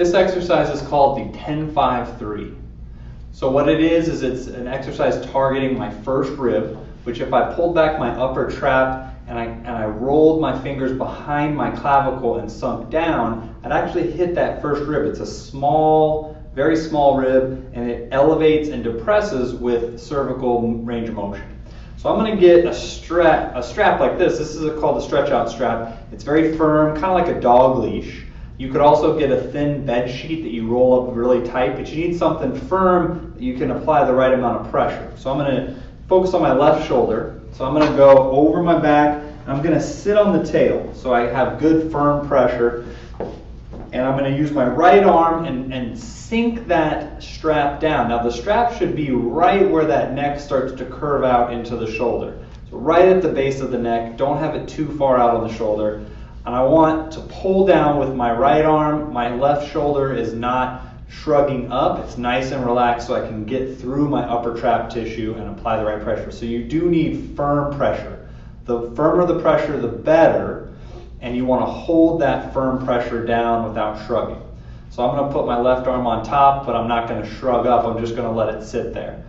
This exercise is called the 10-5-3. So what it is it's an exercise targeting my first rib, which if I pulled back my upper trap and I rolled my fingers behind my clavicle and sunk down, I'd actually hit that first rib. It's a small, very small rib, and it elevates and depresses with cervical range of motion. So I'm going to get a strap like this. This is called a stretch out strap. It's very firm, kind of like a dog leash. You could also get a thin bed sheet that you roll up really tight, but you need something firm that you can apply the right amount of pressure. So I'm going to focus on my left shoulder. So I'm going to go over my back, and I'm going to sit on the tail so I have good firm pressure. And I'm going to use my right arm and sink that strap down. Now the strap should be right where that neck starts to curve out into the shoulder. So right at the base of the neck, don't have it too far out on the shoulder. And I want to pull down with my right arm. My left shoulder is not shrugging up. It's nice and relaxed so I can get through my upper trap tissue and apply the right pressure. So you do need firm pressure. The firmer the pressure, the better. And you want to hold that firm pressure down without shrugging. So I'm going to put my left arm on top, but I'm not going to shrug up. I'm just going to let it sit there.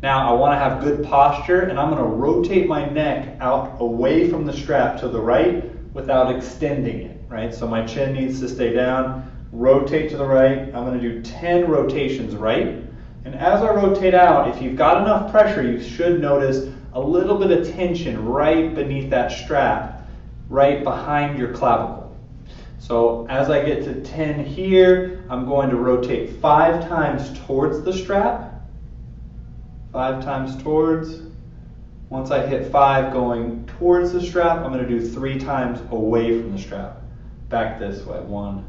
Now I want to have good posture, and I'm going to rotate my neck out away from the strap to the right without extending it, right? So my chin needs to stay down, rotate to the right. I'm going to do 10 rotations right. And as I rotate out, if you've got enough pressure, you should notice a little bit of tension right beneath that strap, right behind your clavicle. So as I get to 10 here, I'm going to rotate 5 times towards the strap, 5 times towards. Once I hit 5 going towards the strap, I'm going to do 3 times away from the strap. Back this way. 1,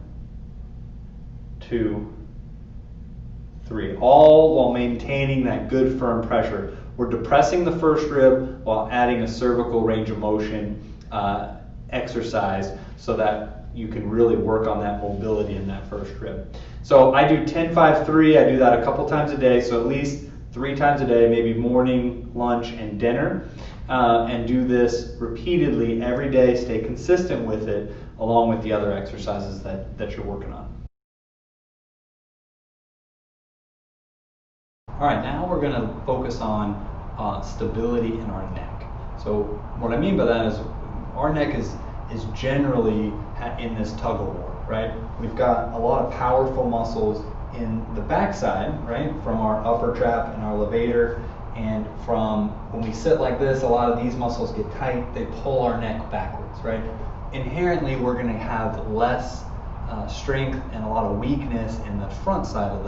2, 3. All while maintaining that good firm pressure. We're depressing the first rib while adding a cervical range of motion exercise so that you can really work on that mobility in that first rib. So I do 10-5-3. I do that a couple times a day, so at least 3 times a day, maybe morning, lunch, and dinner, and do this repeatedly every day. Stay consistent with it along with the other exercises that you're working on. All right, now we're going to focus on stability in our neck. So what I mean by that is our neck is generally in this tug of war, right? We've got a lot of powerful muscles in the backside, right, from our upper trap and our levator, and from when we sit like this, a lot of these muscles get tight, they pull our neck backwards, right? Inherently, we're going to have less strength and a lot of weakness in the front side of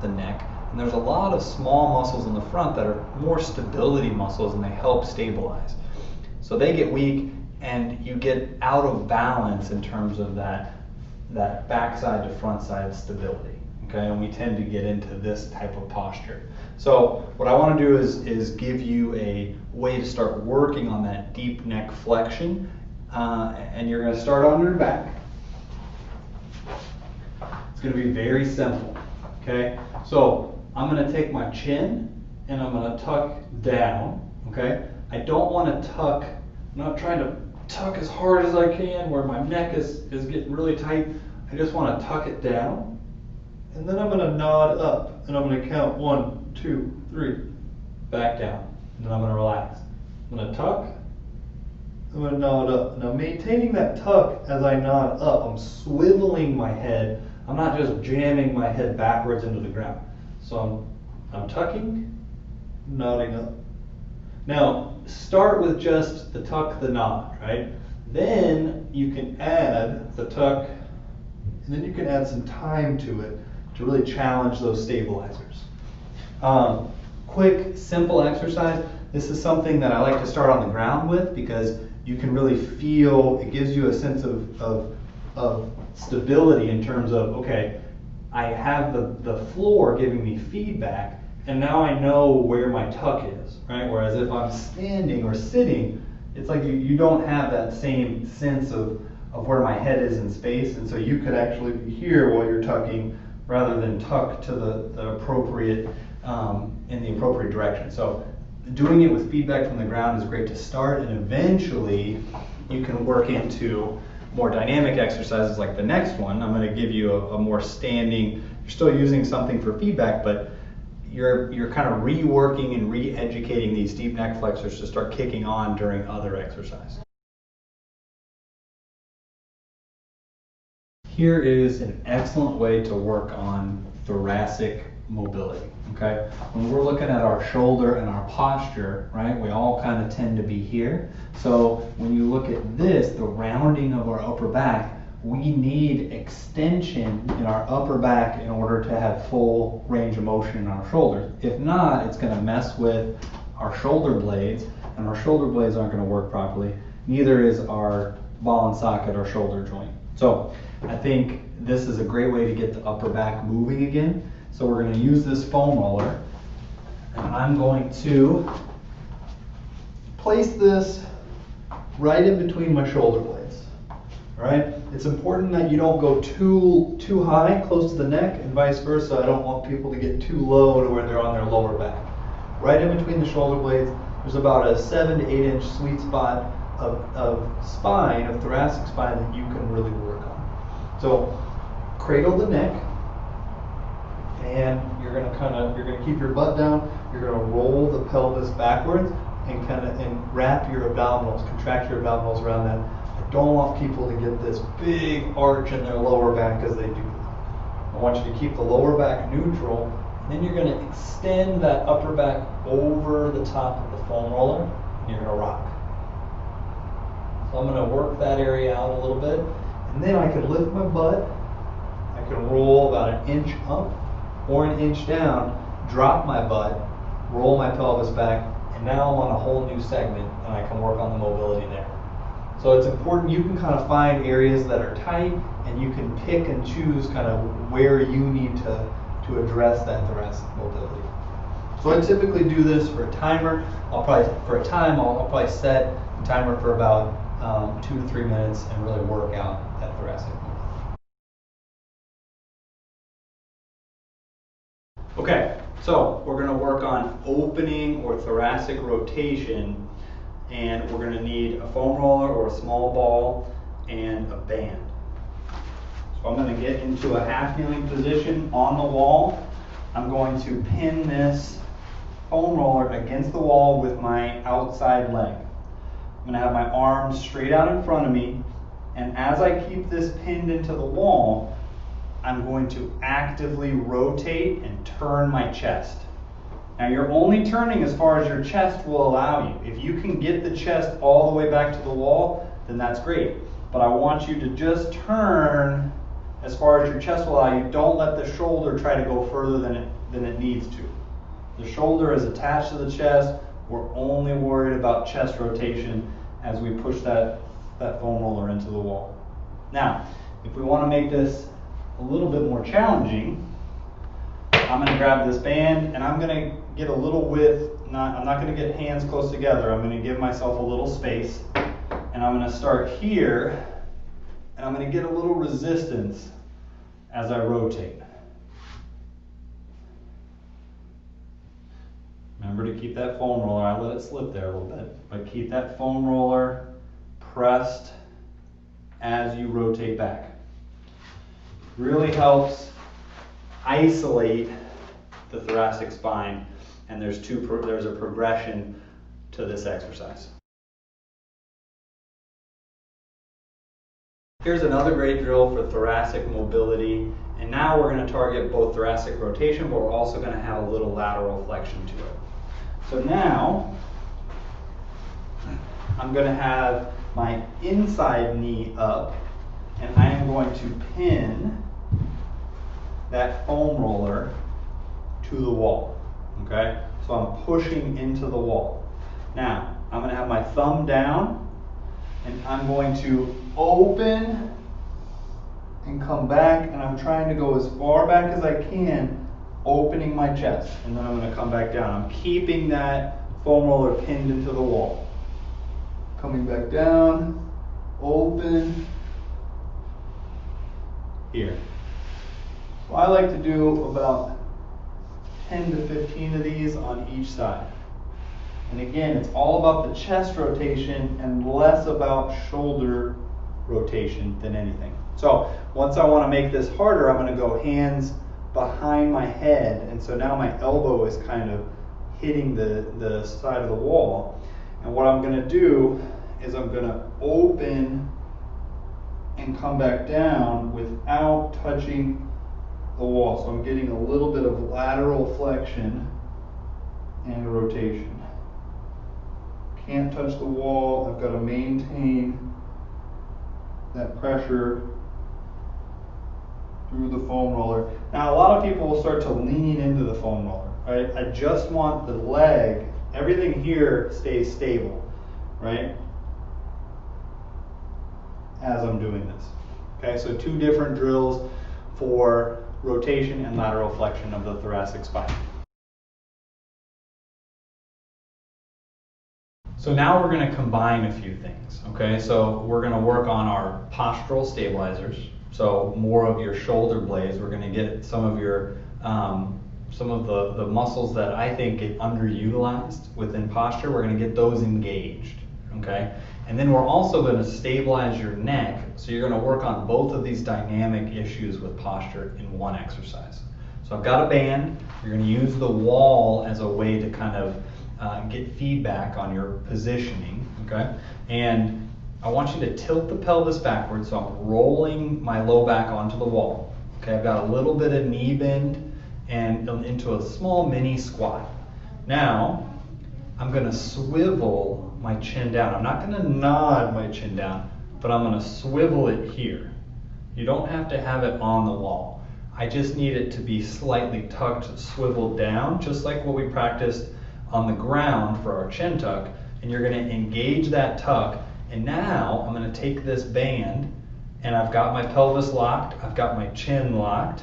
the neck, and there's a lot of small muscles in the front that are more stability muscles, and they help stabilize. So they get weak, and you get out of balance in terms of that backside to front side stability. Okay, and we tend to get into this type of posture. So what I want to do is give you a way to start working on that deep neck flexion, and you're going to start on your back. It's going to be very simple. Okay, so I'm going to take my chin and I'm going to tuck down. Okay, I don't want to tuck. I'm not trying to tuck as hard as I can where my neck is getting really tight. I just want to tuck it down. And then I'm going to nod up, and I'm going to count 1, 2, 3, back down. And then I'm going to relax. I'm going to tuck, I'm going to nod up. Now maintaining that tuck as I nod up, I'm swiveling my head. I'm not just jamming my head backwards into the ground. So I'm tucking, nodding up. Now start with just the tuck, the nod, right? Then you can add the tuck, and then you can add some time to it to really challenge those stabilizers. Quick, simple exercise. This is something that I like to start on the ground with because you can really feel, it gives you a sense of stability in terms of, okay, I have the floor giving me feedback, and now I know where my tuck is, right? Whereas if I'm standing or sitting, it's like you don't have that same sense of where my head is in space, and so you could actually be here while you're tucking rather than tuck to the appropriate, in the appropriate direction. So doing it with feedback from the ground is great to start, and eventually you can work into more dynamic exercises like the next one, I'm going to give you a more standing, you're still using something for feedback, but you're kind of reworking and re-educating these deep neck flexors to start kicking on during other exercises. Here is an excellent way to work on thoracic mobility, okay? When we're looking at our shoulder and our posture, right, we all kind of tend to be here. So when you look at this, the rounding of our upper back, we need extension in our upper back in order to have full range of motion in our shoulders. If not, it's going to mess with our shoulder blades, and our shoulder blades aren't going to work properly. Neither is our ball and socket or shoulder joint. So I think this is a great way to get the upper back moving again. So we're going to use this foam roller, and I'm going to place this right in between my shoulder blades. All right? It's important that you don't go too high, close to the neck, and vice versa. I don't want people to get too low to where they're on their lower back. Right in between the shoulder blades, there's about a 7 to 8 inch sweet spot of spine, of thoracic spine, that you can really work on. So cradle the neck, and you're gonna keep your butt down. You're gonna roll the pelvis backwards and wrap your abdominals, contract your abdominals around that. I don't want people to get this big arch in their lower back as they do that. I want you to keep the lower back neutral, and then you're gonna extend that upper back over the top of the foam roller, and you're gonna rock. So I'm gonna work that area out a little bit, and then I can lift my butt. I can roll about an inch up or an inch down, drop my butt, roll my pelvis back, and now I'm on a whole new segment, and I can work on the mobility there. So it's important you can kind of find areas that are tight, and you can pick and choose kind of where you need to address that thoracic mobility. So I typically do this for a timer. I'll probably set the timer for about 2 to 3 minutes and really work out that thoracic mobility. Okay, so we're going to work on opening or thoracic rotation, and we're going to need a foam roller or a small ball and a band. So I'm going to get into a half kneeling position on the wall. I'm going to pin this foam roller against the wall with my outside leg. I'm going to have my arms straight out in front of me, and as I keep this pinned into the wall, I'm going to actively rotate and turn my chest. Now you're only turning as far as your chest will allow you. If you can get the chest all the way back to the wall, then that's great. But I want you to just turn as far as your chest will allow you. Don't let the shoulder try to go further than it needs to. The shoulder is attached to the chest. We're only worried about chest rotation as we push that foam roller into the wall. Now, if we want to make this a little bit more challenging, I'm going to grab this band and I'm going to get a little width. I'm not going to get hands close together. I'm going to give myself a little space, and I'm going to start here, and I'm going to get a little resistance as I rotate. Remember to keep that foam roller, I let it slip there a little bit, but keep that foam roller pressed as you rotate back. Really helps isolate the thoracic spine, and there's a progression to this exercise. Here's another great drill for thoracic mobility, and now we're going to target both thoracic rotation, but we're also going to have a little lateral flexion to it. So now I'm going to have my inside knee up, and I am going to pin that foam roller to the wall. Okay? So I'm pushing into the wall. Now, I'm going to have my thumb down, and I'm going to open and come back, and I'm trying to go as far back as I can, opening my chest, and then I'm going to come back down. I'm keeping that foam roller pinned into the wall. Coming back down, open, here. So I like to do about 10 to 15 of these on each side. And again, it's all about the chest rotation and less about shoulder rotation than anything. So once I want to make this harder, I'm going to go hands behind my head, and so now my elbow is kind of hitting the side of the wall. And what I'm going to do is I'm going to open and come back down without touching the wall. So I'm getting a little bit of lateral flexion and rotation. Can't touch the wall. I've got to maintain that pressure through the foam roller. Now, a lot of people will start to lean into the foam roller, right? I just want the leg, everything here stays stable, right? As I'm doing this. Okay, so two different drills for rotation and lateral flexion of the thoracic spine. So now we're going to combine a few things, okay? So we're going to work on our postural stabilizers. So more of your shoulder blades. We're going to get some of your, some of the muscles that I think get underutilized within posture. We're going to get those engaged, okay? And then we're also going to stabilize your neck. So you're going to work on both of these dynamic issues with posture in one exercise. So I've got a band. You're going to use the wall as a way to kind of get feedback on your positioning, okay? And I want you to tilt the pelvis backwards, so I'm rolling my low back onto the wall. Okay, I've got a little bit of knee bend and into a small mini squat. Now, I'm gonna swivel my chin down. I'm not gonna nod my chin down, but I'm gonna swivel it here. You don't have to have it on the wall. I just need it to be slightly tucked, swiveled down, just like what we practiced on the ground for our chin tuck. And you're gonna engage that tuck. And now I'm going to take this band, and I've got my pelvis locked, I've got my chin locked,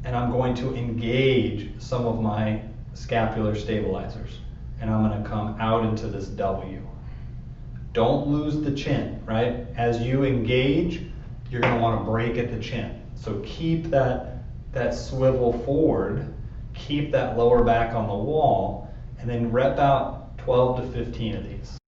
and I'm going to engage some of my scapular stabilizers. And I'm going to come out into this W. Don't lose the chin, right? As you engage, you're going to want to break at the chin. So keep that swivel forward, keep that lower back on the wall, and then rep out 12 to 15 of these.